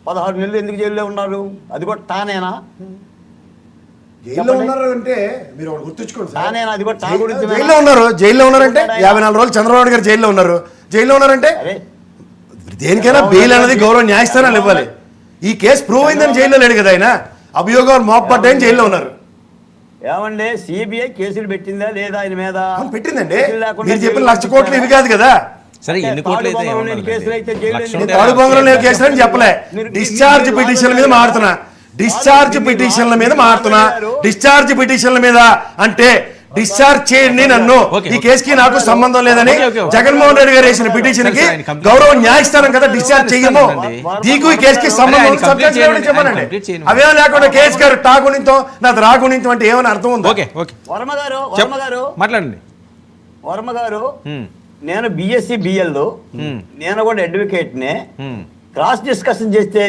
16 నెలలు ఎందుకు జైల్లో ఉన్నారు? అది కూడా తానేనా? జైల్లో ఉన్నారు అంటే మీరు ఒకటి గుర్తుంచుకోండి సార్. తానేనా? అది కూడా తా గురించి జైల్లో ఉన్నారంటే 54 రోజులు చంద్రబాబు నాయుడు గారు జైల్లో ఉన్నారు. జైల్లో ఉన్నారంటే దేనికైనా బెయిల్ అనేది గౌరవ న్యాయస్థానాలు ఇవ్వాలి. ఈ కేసు ప్రూవ్ అయిందని జైల్లో లేడు కదా ఆయన. అభియోగాలు మోపబడ్డాయని జైల్లో ఉన్నారు. ఏమండి సిబిఐ కేసులు పెట్టిందా లేదా ఆయన మీద? పెట్టిందండి. మీరు చెప్పిన 1,00,000 కోట్లు ఇవి కాదు కదా. సరే ఎన్ని కోట్లు అయితే తాడు బొంగరం లేని కేసులు అని చెప్పలే. డిశ్చార్జ్ పిటిషన్ల మీద మారుతున్నా. డిశ్చార్జ్ పిటిషన్ల మీద అంటే డిశ్చార్జ్ చేయండి నన్ను, ఈ కేసుకి నాకు సంబంధం లేదని జగన్మోహన్ రెడ్డి గారు వేసిన పిటిషన్ కి గౌరవ న్యాయస్థానం కదా డిశ్చార్జ్ చెయ్యము. దీనికి ఈ కేసుకి సంబంధం చెప్పానండి. అవే లేకుండా కేసు గారు టాగుణితో నాది రాగుణితో అంటే ఏమని అర్థం ఉంది? వర్మ గారు మాట్లాడండి. వర్మ గారు, నేను బిఎస్సి బిఎల్, నేను కూడా అడ్వకేట్ నే. క్రాస్ డిస్కషన్ చేస్తే